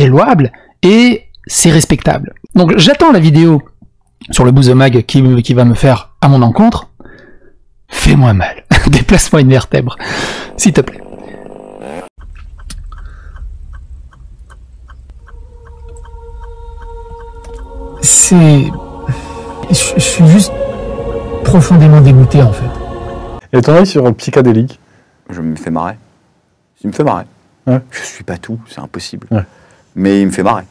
c'est louable et c'est respectable. Donc j'attends la vidéo sur le Bouzemag qui va me faire à mon encontre. Fais-moi mal. Déplace-moi une vertèbre, s'il te plaît. Je suis juste profondément dégoûté, en fait. Et ton avis sur Psychédélique? Je me fais marrer. Il me fait marrer. Ouais. Je suis pas tout, c'est impossible. Ouais. Mais il me fait marrer.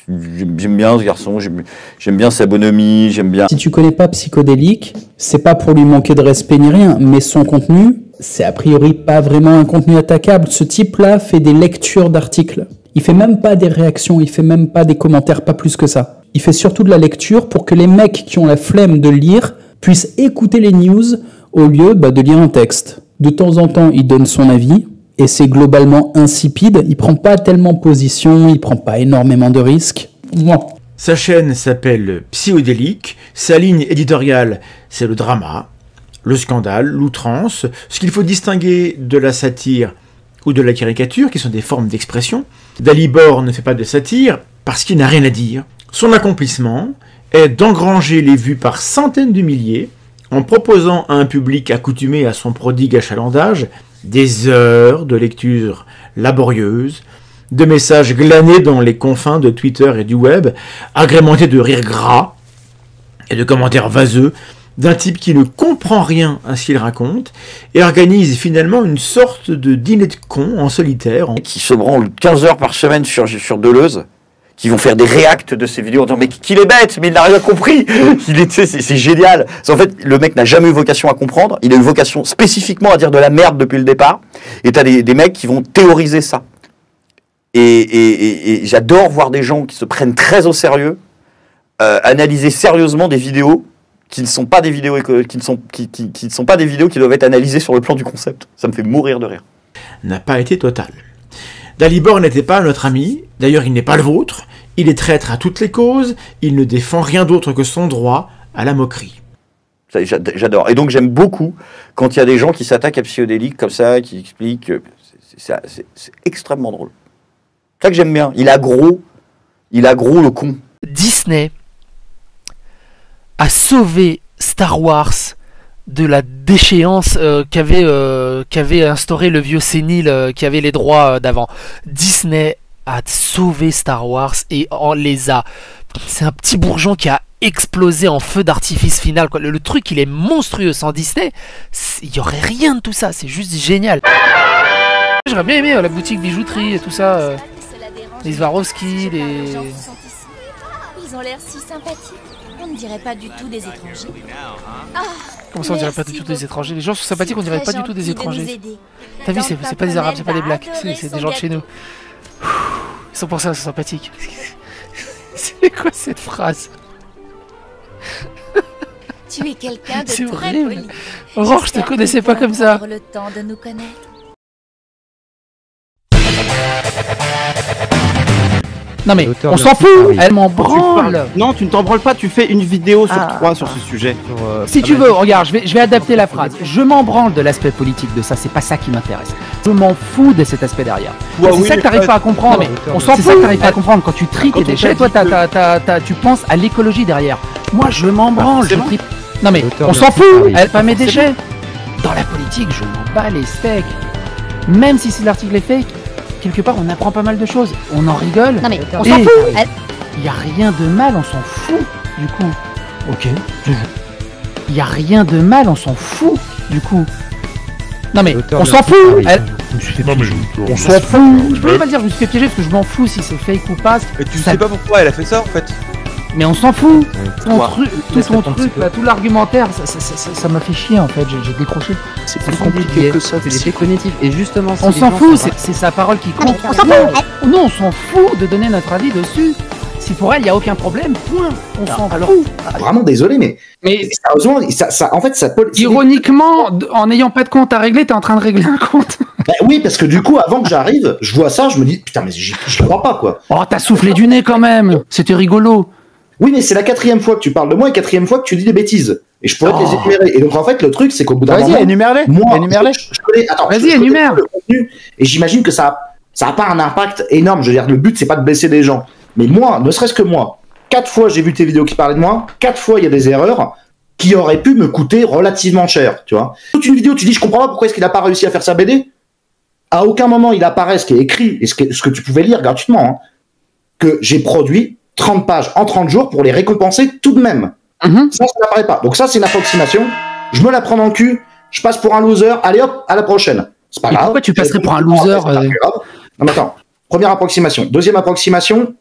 J'aime bien ce garçon, j'aime bien sa bonhomie, j'aime bien... Si tu connais pas Psychodélique, c'est pas pour lui manquer de respect ni rien, mais son contenu, c'est a priori pas vraiment un contenu attaquable. Ce type-là fait des lectures d'articles. Il fait même pas des réactions, il fait même pas des commentaires, pas plus que ça. Il fait surtout de la lecture pour que les mecs qui ont la flemme de lire puissent écouter les news au lieu de lire un texte. De temps en temps, il donne son avis, et c'est globalement insipide. Il prend pas tellement position, il prend pas énormément de risques. Non. Sa chaîne s'appelle Psychodélique, sa ligne éditoriale, c'est le drama, le scandale, l'outrance, ce qu'il faut distinguer de la satire ou de la caricature, qui sont des formes d'expression. Dalibor ne fait pas de satire parce qu'il n'a rien à dire. Son accomplissement est d'engranger les vues par centaines de milliers en proposant à un public accoutumé à son prodigue achalandage des heures de lecture laborieuses, de messages glanés dans les confins de Twitter et du web, agrémentés de rires gras et de commentaires vaseux, d'un type qui ne comprend rien à ce qu'il raconte et organise finalement une sorte de dîner de cons en solitaire. Qui se branlent 15 heures par semaine sur Deleuze, qui vont faire des réacts de ces vidéos en disant mais qu'il est bête, mais il n'a rien compris. C'est génial. En fait, le mec n'a jamais eu vocation à comprendre. Il a eu vocation spécifiquement à dire de la merde depuis le départ. Et t'as des mecs qui vont théoriser ça. Et j'adore voir des gens qui se prennent très au sérieux, analyser sérieusement des vidéos qui ne sont pas des vidéos qui ne sont pas des vidéos qui doivent être analysées sur le plan du concept. Ça me fait mourir de rire. N'a pas été total. Dalibor n'était pas notre ami, d'ailleurs il n'est pas le vôtre, il est traître à toutes les causes, il ne défend rien d'autre que son droit à la moquerie. J'adore. Et donc j'aime beaucoup quand il y a des gens qui s'attaquent à Psychodélique comme ça, qui expliquent... C'est extrêmement drôle. C'est ça que j'aime bien. Il a gros le con. Disney a sauvé Star Wars de la déchéance qu'avait instauré le vieux sénile qui avait les droits d'avant. Disney a sauvé Star Wars et on les a... C'est un petit bourgeon qui a explosé en feu d'artifice final, quoi. Le truc, il est monstrueux. Sans Disney, il n'y aurait rien de tout ça. C'est juste génial. J'aurais bien aimé la boutique bijouterie et tout ça. Les Swarovski, les... Ils ont l'air si sympathiques. On ne dirait pas du tout des étrangers. Ah, comment ça on dirait pas du tout des étrangers? Les gens sont sympathiques, on dirait pas du tout des étrangers. T'as vu, c'est pas des Arabes, c'est pas des Blacks, c'est des gens de chez nous. Ils sont pour ça, c'est sympathique. C'est quoi cette phrase? Tu es quelqu'un de c'est très horrible. poli. Aurore, je te connaissais pas comme ça. Le temps de nous connaître. Non mais, on s'en fout. Elle m'en branle. Non, tu ne t'en branles pas, tu fais une vidéo sur 3 sur ce sujet. Si tu veux, regarde, je vais adapter la phrase. Je m'en branle de l'aspect politique de ça, c'est pas ça qui m'intéresse. Je m'en fous de cet aspect derrière. C'est ça que t'arrives pas à comprendre. On s'en fout. C'est ça que t'arrives pas à comprendre. Quand tu tries tes déchets, toi, tu penses à l'écologie derrière. Moi, je m'en branle. Je trie... Non mais, on s'en fout. Elle pas mes déchets. Dans la politique, je m'en bats les steaks. Même si l'article est fake, quelque part, on apprend pas mal de choses. On en rigole. Non mais, on s'en fout. Il y a rien de mal, on s'en fout, du coup. Ok. Il y a rien de mal, on s'en fout, du coup. Non mais, on s'en fout. On s'en fout. Je peux pas dire que je me suis fait piéger parce que je m'en fous si c'est fake ou pas. Mais tu sais pas pourquoi elle a fait ça en fait. Mais on s'en fout. Tout ton truc, là, tout l'argumentaire, ça m'a fait chier en fait. J'ai décroché. C'est plus compliqué que ça. C'est l'effet cognitif. Et justement, on s'en fout. C'est sa parole qui compte. On s'en fout. Non, on s'en fout de donner notre avis dessus. Si pour elle, il n'y a aucun problème, point. On s'en fout. Vraiment désolé, mais sérieusement, en fait, ça peut... Ironiquement, en n'ayant pas de compte à régler, t'es en train de régler un compte. Bah oui, parce que du coup, avant que j'arrive, je vois ça, je me dis, putain, mais je le crois pas, quoi. Oh, t'as soufflé du nez quand même. C'était rigolo. Oui, mais c'est la 4e fois que tu parles de moi et 4e fois que tu dis des bêtises. Et je pourrais te les énumérer. Et donc, en fait, le truc, c'est qu'au bout d'un moment... Vas-y, énumère-les. Moi, énumère-les. Attends, vas-y, énumère. Le contenu, et j'imagine que ça ça n'a pas un impact énorme. Je veux dire, le but, c'est pas de blesser des gens. Mais moi, ne serait-ce que moi, 4 fois j'ai vu tes vidéos qui parlaient de moi, 4 fois il y a des erreurs qui auraient pu me coûter relativement cher, tu vois. Toute une vidéo, tu dis, je comprends pas pourquoi est-ce qu'il a pas réussi à faire sa BD. À aucun moment il apparaît ce qui est écrit et ce que tu pouvais lire gratuitement, hein, que j'ai produit 30 pages en 30 jours pour les récompenser tout de même. Ça n'apparaît pas. Donc ça, c'est une approximation. Je me la prends dans le cul, je passe pour un loser, allez hop, à la prochaine. C'est pas grave. Pourquoi tu passerais pour un loser Non mais attends, première approximation. Deuxième approximation,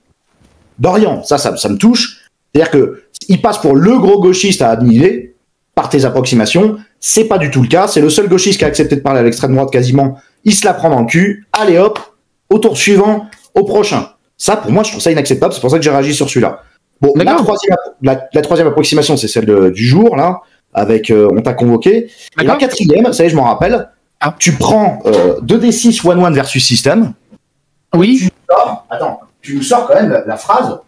Dorian, ça me touche. C'est-à-dire que il passe pour le gros gauchiste à admirer par tes approximations. C'est pas du tout le cas. C'est le seul gauchiste qui a accepté de parler à l'extrême droite quasiment. Il se la prend dans le cul. Allez hop, au tour suivant, au prochain. Ça, pour moi, je trouve ça inacceptable. C'est pour ça que j'ai réagi sur celui-là. Bon, la troisième approximation, c'est celle du jour, là, avec on t'a convoqué. Et la quatrième, ça y est, je m'en rappelle. Tu prends 2d6 1-1 versus système. Oui. Tu nous sors quand même la phrase.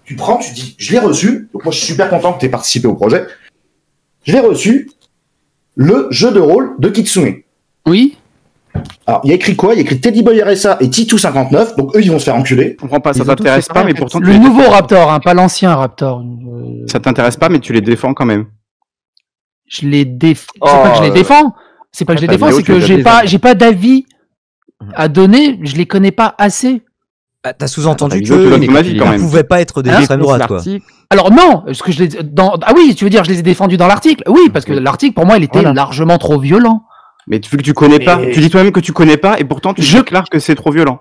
Tu prends, tu dis, je l'ai reçu. Donc moi, je suis super content que tu aies participé au projet. Je l'ai reçu. Le jeu de rôle de Kitsune. Oui. Alors, il y a écrit quoi? Il y a écrit Teddy Boy RSA et Titou59. Donc eux, ils vont se faire enculer. Je comprends pas, ça t'intéresse pas, mais pourtant... Le nouveau Raptor, hein, pas l'ancien Raptor. Ça t'intéresse pas, mais tu les défends quand même. Je les défends. C'est pas que je les défends. C'est pas que je les défends, c'est que j'ai pas d'avis à donner. Je les connais pas assez. Bah, t'as sous-entendu que ne pouvaient pas être des extrêmes droite, quoi. Alors non, ce que je ah oui, tu veux dire, je les ai défendus dans l'article. Oui, parce que l'article, pour moi, il était largement trop violent. Mais vu que tu connais pas, tu dis toi-même que tu connais pas, et pourtant tu déclares que c'est trop violent.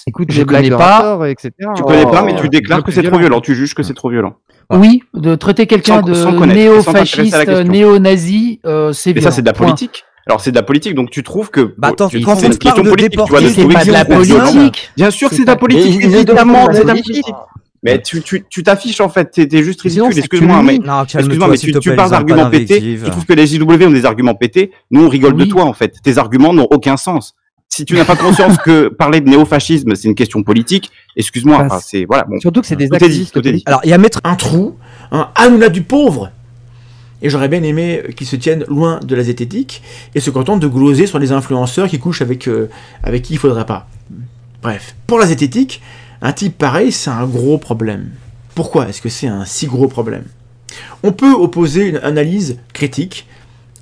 Écoute, je connais pas, etc. Tu connais pas, mais tu déclares que c'est trop violent. Tu juges que c'est trop violent. Oui, de traiter quelqu'un de néo-fasciste, néo-nazi, c'est violent. Mais ça, c'est de la politique. Alors c'est de la politique, donc tu trouves que attends, c'est quand une question politique, tu vois, c'est pas de la politique. Bien sûr que c'est de la politique, évidemment, c'est de la politique. Mais tu t'affiches en fait, t'es juste ridicule. Excuse-moi, mais tu parles d'arguments pétés. Tu trouves que les JW ont des arguments pétés. Nous, on rigole de toi en fait. Tes arguments n'ont aucun sens. Si tu n'as pas conscience que parler de néofascisme, c'est une question politique, excuse-moi. C'est voilà. Bon, surtout que c'est des activistes. Alors il y a mettre un trou, un Hanouna du pauvre. Et j'aurais bien aimé qu'ils se tiennent loin de la zététique et se contentent de gloser sur les influenceurs qui couchent avec qui il faudrait pas. Bref, pour la zététique, un type pareil, c'est un gros problème. Pourquoi est-ce que c'est un si gros problème? On peut opposer une analyse critique,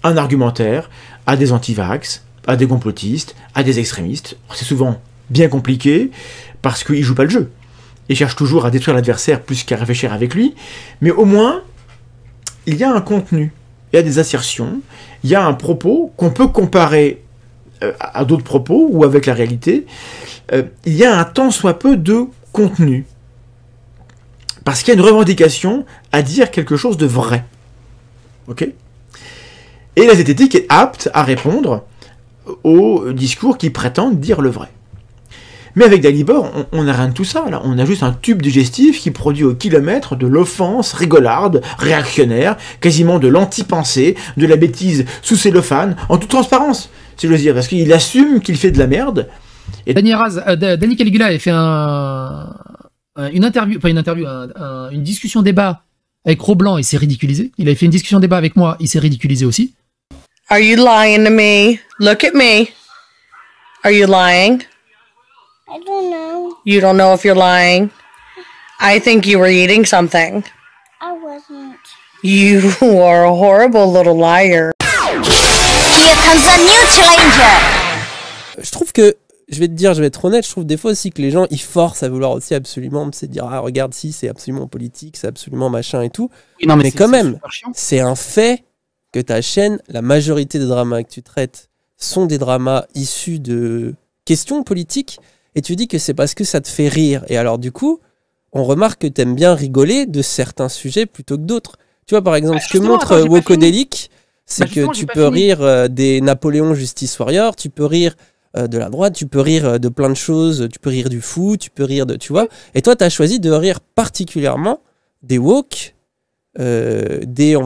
un argumentaire, à des antivax, à des complotistes, à des extrémistes. C'est souvent bien compliqué parce qu'ils jouent pas le jeu. Ils cherchent toujours à détruire l'adversaire plus qu'à réfléchir avec lui, mais au moins il y a un contenu, il y a des assertions, il y a un propos qu'on peut comparer à d'autres propos ou avec la réalité. Il y a un tant soit peu de contenu. Parce qu'il y a une revendication à dire quelque chose de vrai. Ok ? Et la zététique est apte à répondre aux discours qui prétendent dire le vrai. Mais avec Dalibor, on n'a rien de tout ça. Là. On a juste un tube digestif qui produit au kilomètre de l'offense rigolarde, réactionnaire, quasiment de l'anti-pensée, de la bêtise sous cellophane, en toute transparence, si je veux dire, parce qu'il assume qu'il fait de la merde. Et Danny Caligula avait fait une discussion débat avec Roblanc, il s'est ridiculisé. Il avait fait une discussion débat avec moi, il s'est ridiculisé aussi. Are you lying to me? Look at me. Are you lying? I don't know. You don't know if you're lying? I think you were eating something. I wasn't. You are a horrible little liar. Here comes a new challenger. Je trouve que, je vais être honnête, je trouve des fois aussi que les gens, ils forcent à vouloir aussi absolument se dire, ah regarde, si c'est absolument politique, c'est absolument machin et tout. Oui, non, mais quand même, c'est un fait que ta chaîne, la majorité des dramas que tu traites sont des dramas issus de questions politiques. Et tu dis que c'est parce que ça te fait rire. Et alors, du coup, on remarque que t'aimes bien rigoler de certains sujets plutôt que d'autres. Tu vois, par exemple, ce que montre Wokodelic, c'est que tu peux rire des Napoléon Justice Warrior, tu peux rire de la droite, tu peux rire de plein de choses, tu peux rire du foot, tu peux rire de... Tu vois. Et toi, t'as choisi de rire particulièrement des woke, des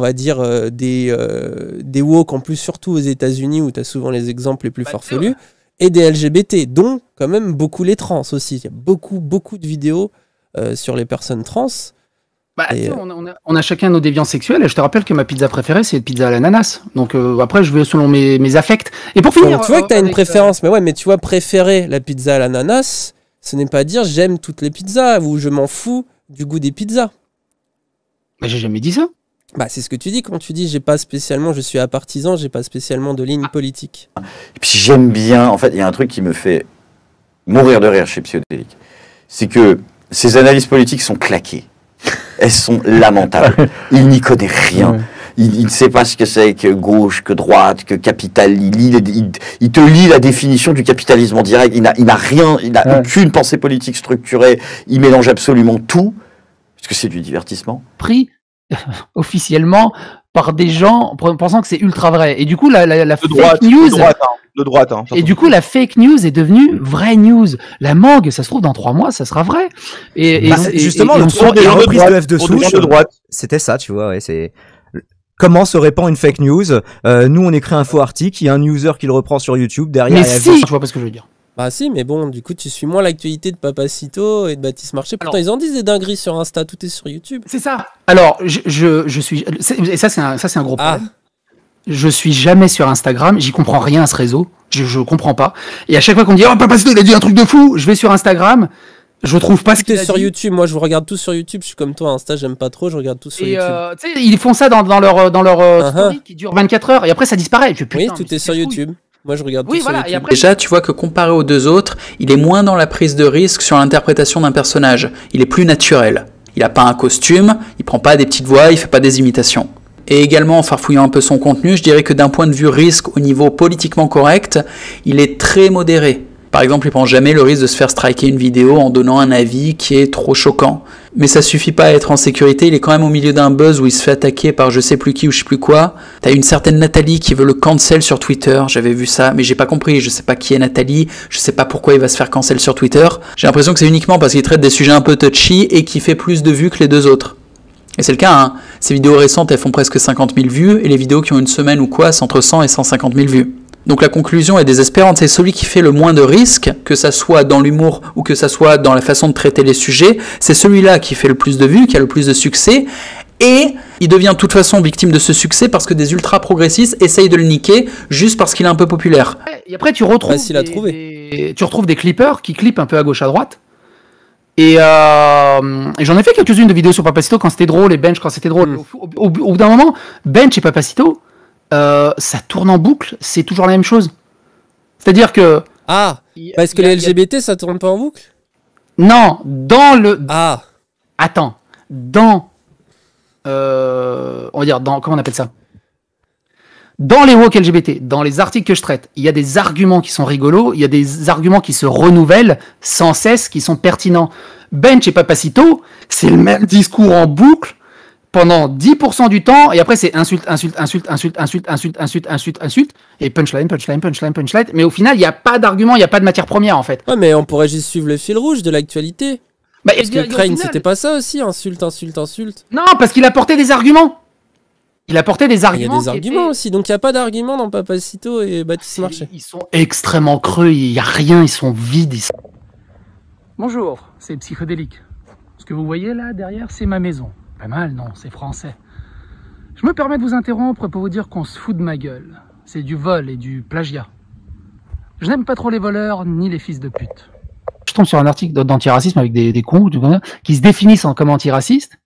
woke en plus, surtout aux États-Unis où t'as souvent les exemples les plus farfelus. Et des LGBT, dont quand même beaucoup les trans aussi. Il y a beaucoup de vidéos sur les personnes trans. Bah, on a chacun nos déviances sexuelles et je te rappelle que ma pizza préférée c'est une pizza à l'ananas. Donc après je vais selon mes affects. Et pour finir, tu vois que t'as une préférence, mais ouais, mais tu vois préférer la pizza à l'ananas, ce n'est pas dire j'aime toutes les pizzas ou je m'en fous du goût des pizzas. Mais j'ai jamais dit ça. Bah c'est ce que tu dis quand tu dis j'ai pas spécialement, je suis partisan, j'ai pas spécialement de ligne politique. Et puis j'aime bien, en fait, il y a un truc qui me fait mourir de rire chez Psychodélique, c'est que ces analyses politiques sont claquées. Elles sont lamentables. Il n'y connaît rien. Il ne sait pas ce que c'est que gauche, que droite, que capital. Il te lit la définition du capitalisme en direct. Il n'a rien, il n'a aucune pensée politique structurée. Il mélange absolument tout. Parce que c'est du divertissement. Pris officiellement par des gens pensant que c'est ultra vrai. Et du coup, la fake news... De droite. Et du coup, la fake news est devenue vraie news. La mangue, ça se trouve, dans 3 mois, ça sera vrai. Justement, le tour des reprises de F de souche, c'était ça, tu vois. Ouais, c'est comment se répand une fake news. Nous, on écrit un faux article, il y a un user qui le reprend sur YouTube. Derrière, mais si, je vois pas ce que je veux dire. Bah si, mais bon, du coup, tu suis moins l'actualité de Papacito et de Baptiste Marché. Pourtant, ils en disent des dingueries sur Insta, tout est sur YouTube. C'est ça. Alors, je suis... Et ça, c'est un gros problème. Je suis jamais sur Instagram, j'y comprends rien à ce réseau, je comprends pas. Et à chaque fois qu'on me dit « Oh, Papacito, il a dit un truc de fou !» Je vais sur Instagram, je trouve pas ce qu'il a dit. Sur YouTube, moi je vous regarde tous sur YouTube, je suis comme toi, Insta j'aime pas trop, je regarde tous sur YouTube. Tu sais, ils font ça dans leur story qui dure 24 heures, et après ça disparaît. Oui, tout est sur YouTube. Moi je regarde tout sur YouTube. Après... Déjà, tu vois que comparé aux deux autres, il est moins dans la prise de risque sur l'interprétation d'un personnage. Il est plus naturel. Il a pas un costume, il prend pas des petites voix, il fait pas des imitations. Et également, en farfouillant un peu son contenu, je dirais que d'un point de vue risque au niveau politiquement correct, il est très modéré. Par exemple, il prend jamais le risque de se faire striker une vidéo en donnant un avis qui est trop choquant. Mais ça suffit pas à être en sécurité, il est quand même au milieu d'un buzz où il se fait attaquer par je sais plus qui ou je sais plus quoi. T'as une certaine Nathalie qui veut le cancel sur Twitter, j'avais vu ça, mais j'ai pas compris, je sais pas qui est Nathalie, je sais pas pourquoi il va se faire cancel sur Twitter. J'ai l'impression que c'est uniquement parce qu'il traite des sujets un peu touchy et qu'il fait plus de vues que les deux autres. Et c'est le cas, hein. Ces vidéos récentes, elles font presque 50 000 vues, et les vidéos qui ont une semaine ou quoi, c'est entre 100 et 150 000 vues. Donc la conclusion est désespérante, c'est celui qui fait le moins de risques, que ça soit dans l'humour ou que ça soit dans la façon de traiter les sujets, c'est celui-là qui fait le plus de vues, qui a le plus de succès, et il devient de toute façon victime de ce succès parce que des ultra-progressistes essayent de le niquer juste parce qu'il est un peu populaire. Et après tu retrouves, tu retrouves des clippers qui clippent un peu à gauche à droite. Et j'en ai fait quelques-unes de vidéos sur Papacito quand c'était drôle et Bench quand c'était drôle. Au bout d'un moment, Bench et Papacito, ça tourne en boucle, c'est toujours la même chose. C'est-à-dire que... parce que les LGBT ça tourne pas en boucle ? Non, dans le... Attends, dans... on va dire, dans... Comment on appelle ça ? Dans les woke LGBT, dans les articles que je traite, il y a des arguments qui sont rigolos, il y a des arguments qui se renouvellent sans cesse, qui sont pertinents. Bench et Papacito, c'est le même discours en boucle pendant 10% du temps, et après c'est insulte, et punchline, mais au final, il n'y a pas d'argument, il n'y a pas de matière première en fait. Ouais, mais on pourrait juste suivre le fil rouge de l'actualité. Parce que Crane, c'était pas ça aussi, insulte. Non, parce qu'il apportait des arguments. Il apportait des arguments. Il y a des arguments aussi, donc il n'y a pas d'arguments dans Papacito et Baptiste Marché. Ils sont extrêmement creux, il n'y a rien, ils sont vides. Bonjour, c'est Psychodélique. Ce que vous voyez là derrière, c'est ma maison. Pas mal, non, c'est français. Je me permets de vous interrompre pour vous dire qu'on se fout de ma gueule. C'est du vol et du plagiat. Je n'aime pas trop les voleurs ni les fils de pute. Je tombe sur un article d'antiracisme avec des cons qui se définissent comme antiracistes.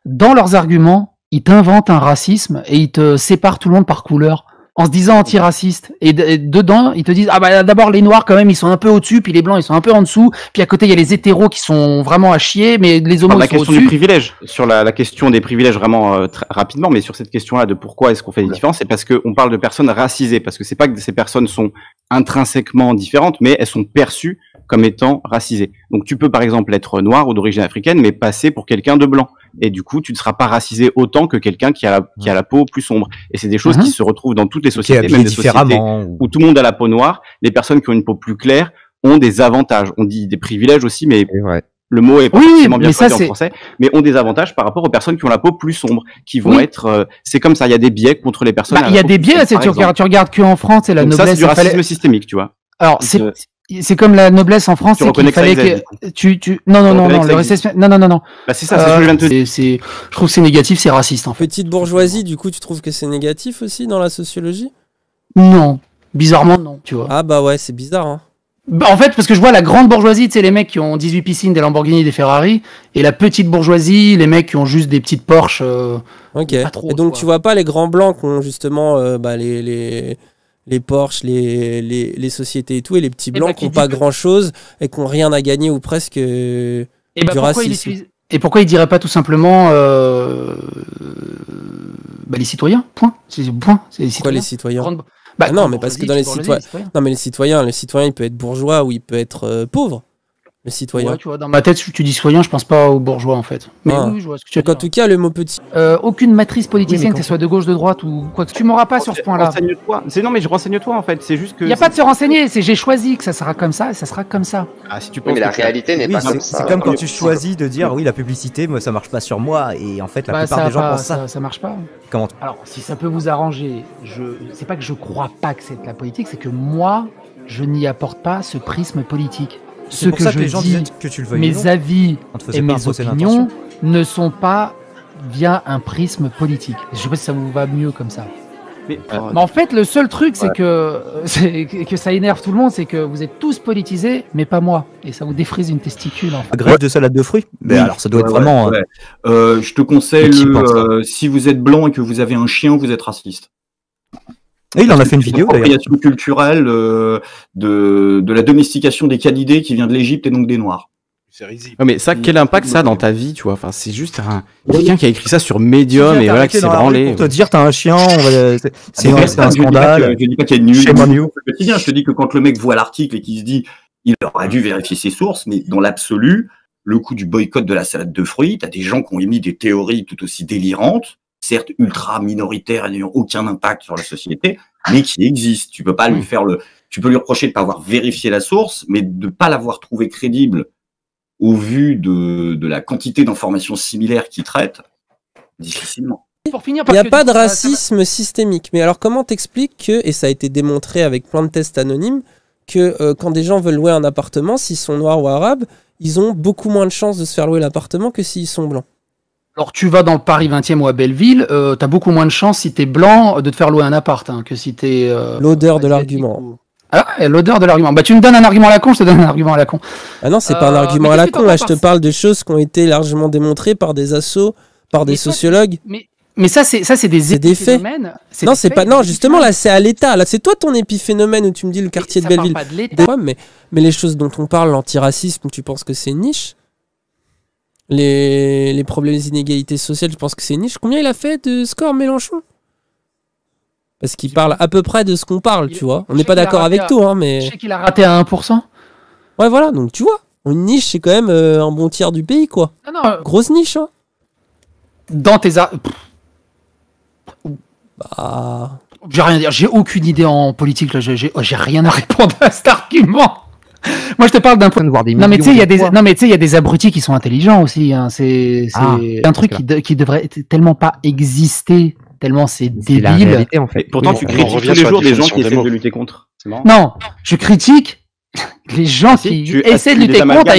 Dans leurs arguments, ils t'inventent un racisme et ils te séparent tout le monde par couleur en se disant antiraciste. Et dedans, ils te disent d'abord les noirs quand même ils sont un peu au-dessus, puis les blancs ils sont un peu en dessous, puis à côté il y a les hétéros qui sont vraiment à chier, mais les homos ils sont au-dessus. La question des privilèges, sur la question des privilèges vraiment rapidement, mais sur cette question-là de pourquoi est-ce qu'on fait des différences, c'est parce qu'on parle de personnes racisées, parce que c'est pas que ces personnes sont intrinsèquement différentes, mais elles sont perçues comme étant racisées. Donc tu peux par exemple être noir ou d'origine africaine, mais passer pour quelqu'un de blanc. Et du coup, tu ne seras pas racisé autant que quelqu'un qui a la peau plus sombre. Et c'est des choses qui se retrouvent dans toutes les sociétés, même des sociétés où tout le monde a la peau noire. Les personnes qui ont une peau plus claire ont des avantages. On dit des privilèges aussi, mais le mot est pas forcément bien choisi en français, mais ont des avantages par rapport aux personnes qui ont la peau plus sombre, qui vont être... c'est comme ça, il y a des biais contre les personnes. Il y a des biais, tu regardes qu'en France, c'est la noblesse. Ça, c'est du racisme systémique, tu vois. Alors, c'est comme la noblesse en France, c'est qu'il fallait que non, le récession, non. Bah c'est ça, c'est ce que je viens de te dire. Je trouve que c'est négatif, c'est raciste en fait. Petite bourgeoisie, du coup, tu trouves que c'est négatif aussi dans la sociologie? Non, bizarrement non, tu vois. Ah bah ouais, c'est bizarre. Hein. Bah, en fait, parce que je vois la grande bourgeoisie, tu sais, les mecs qui ont 18 piscines, des Lamborghini, des Ferrari, et la petite bourgeoisie, les mecs qui ont juste des petites Porsche. Ok. Et donc tu vois pas les grands blancs qui ont justement les Porsche, les sociétés et tout, et les petits blancs qui n'ont pas grand-chose et qui n'ont rien à gagner ou presque du racisme. Et pourquoi ils diraient pas tout simplement les citoyens, point. C'est les citoyens. Quoi, les citoyens? Non, mais parce que dans les citoyens, non, mais les citoyens, il peut être bourgeois ou il peut être pauvre. Le citoyen. Ouais, tu vois, dans ma tête, si tu dis citoyen, je pense pas aux bourgeois en fait. Mais oui, je vois ce que tu veux dire. En tout cas, le mot petit. Aucune matrice politicienne, que ce soit de gauche, de droite ou quoi que tu m'auras pas sur ce point-là. Renseigne-toi. Non, mais je renseigne-toi en fait. C'est juste que. Il n'y a pas de se renseigner. C'est j'ai choisi que ça sera comme ça et ça sera comme ça. Ah, si tu penses. Mais la réalité n'est pas comme ça. C'est comme quand tu choisis de dire oui, la publicité, moi, ça marche pas sur moi, et en fait, la plupart des gens pensent ça. Ça marche pas. Comment? Alors, si ça peut vous arranger, c'est pas que je crois pas que c'est de la politique, c'est que moi, je n'y apporte pas ce prisme politique. Ce que je dis, que tu le veuilles, mes avis et mes opinions ne sont pas via un prisme politique. Je sais pas si ça vous va mieux comme ça. Mais en fait, le seul truc, c'est que ça énerve tout le monde, c'est que vous êtes tous politisés, mais pas moi. Et ça vous défrise une testicule. En fait. Greffe de salade de fruits. Mais alors, ça doit être vraiment. Je te conseille, si vous êtes blanc et que vous avez un chien, vous êtes raciste. Et il en a fait une vidéo d'ailleurs. L'appropriation culturelle de la domestication des canidés qui vient de l'Égypte et donc des Noirs. C'est risible. Non, mais ça, quel impact ça a dans ta vie, tu vois? Enfin, c'est juste quelqu'un qui a écrit ça sur Medium et voilà, qui s'est branlé. Pour te dire, t'as un chien, c'est un scandale. Je dis pas qu'il y a une nulle quotidien. Je te dis que quand le mec voit l'article et qu'il se dit, il aurait dû vérifier ses sources, mais dans l'absolu, le coup du boycott de la salade de fruits, t'as des gens qui ont émis des théories tout aussi délirantes, certes ultra minoritaires et n'ayant aucun impact sur la société, mais qui existent. Tu peux pas lui faire tu peux lui reprocher de pas avoir vérifié la source, mais de pas l'avoir trouvé crédible au vu de la quantité d'informations similaires qu'il traite, difficilement. Il n'y a pas de racisme systémique. Mais alors comment t'expliques que, et ça a été démontré avec plein de tests anonymes, que quand des gens veulent louer un appartement, s'ils sont noirs ou arabes, ils ont beaucoup moins de chances de se faire louer l'appartement que s'ils sont blancs? Alors tu vas dans le Paris 20e ou à Belleville, t'as beaucoup moins de chances si t'es blanc de te faire louer un appart que si t'es... L'odeur de l'argument. Ah, l'odeur de l'argument. Bah tu me donnes un argument à la con, je te donne un argument à la con. Ah non, c'est pas un argument à la con, là je te parle de choses qui ont été largement démontrées par des assos, par des sociologues. Mais ça c'est des épiphénomènes. Non, c'est pas. Non, justement là c'est à l'État. Là c'est toi ton épiphénomène où tu me dis le quartier de Belleville. Pas de l'État. Mais les choses dont on parle, l'antiracisme, tu penses que c'est une niche? Les problèmes des inégalités sociales, je pense que c'est une niche. Combien il a fait de score Mélenchon? Parce qu'il parle à peu près de ce qu'on parle, tu vois. On n'est pas d'accord avec tout, hein, mais... Je sais qu'il a raté à 1%. Ouais, voilà, donc tu vois. Une niche, c'est quand même un bon tiers du pays, quoi. Non, grosse niche, hein. Dans tes... Bah... J'ai rien à dire, j'ai aucune idée en politique, là. J'ai rien à répondre à cet argument. Moi, je te parle d'un point de voir des. Non, mais tu sais, il y a des abrutis qui sont intelligents aussi. Hein. C'est un truc qui devrait tellement pas exister, tellement c'est débile. La réalité, en fait. Pourtant, tu critiques tous les jours des gens qui essaient de lutter contre. Non, je critique les gens qui essaient de lutter contre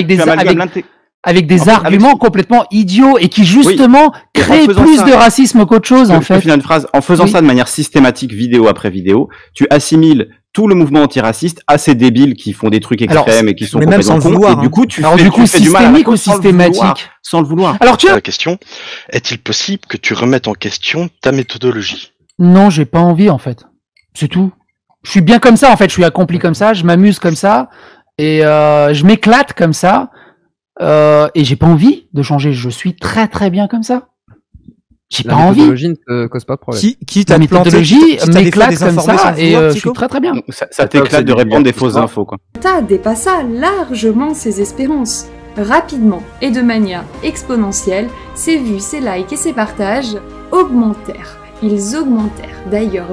avec des arguments complètement idiots et qui justement créent plus de racisme qu'autre chose, en fait. Je finis une phrase. En faisant ça de manière systématique, vidéo après vidéo, tu assimiles tout le mouvement antiraciste à ces débiles qui font des trucs extrêmes et qui sont complètement cons. Et du coup, tu fais du mal à la cause sans le vouloir. Alors la question, est-il possible que tu remettes en question ta méthodologie? Non, j'ai pas envie, en fait. C'est tout. Je suis bien comme ça, en fait. Je suis accompli comme ça, je m'amuse comme ça, et je m'éclate comme ça, et j'ai pas envie de changer. Je suis très très bien comme ça. J'ai pas envie. La méthodologie ne te cause pas de problème. La méthodologie m'éclate comme ça et je suis très très bien. Ça t'éclate de répandre des fausses infos, quoi. L'État dépassa largement ses espérances. Rapidement et de manière exponentielle, ses vues, ses likes et ses partages augmentèrent. Ils augmentèrent d'ailleurs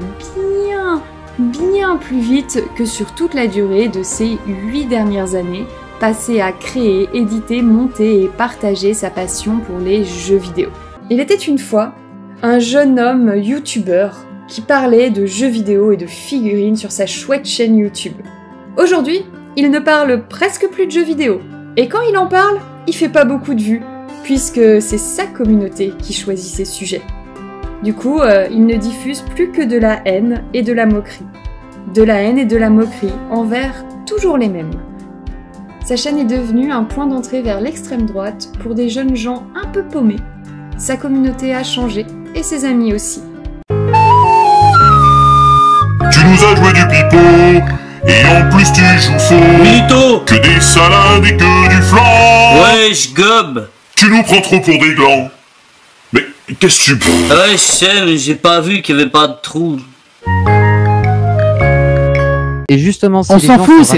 bien plus vite que sur toute la durée de ces 8 dernières années, passées à créer, éditer, monter et partager sa passion pour les jeux vidéo. Il était une fois un jeune homme youtubeur qui parlait de jeux vidéo et de figurines sur sa chouette chaîne YouTube. Aujourd'hui, il ne parle presque plus de jeux vidéo. Et quand il en parle, il fait pas beaucoup de vues, puisque c'est sa communauté qui choisit ses sujets. Du coup, il ne diffuse plus que de la haine et de la moquerie. De la haine et de la moquerie envers toujours les mêmes. Sa chaîne est devenue un point d'entrée vers l'extrême droite pour des jeunes gens un peu paumés. Sa communauté a changé, et ses amis aussi. Tu nous as joué du pipeau, et en plus tu joues faux. Mytho. Que des salades et que du flan. Wesh, gob. Tu nous prends trop pour des glands. Mais qu'est-ce que tu prends? Ouais, je sais, mais j'ai pas vu qu'il y avait pas de trou. Et justement, si on les s'en gens fout, sont c'est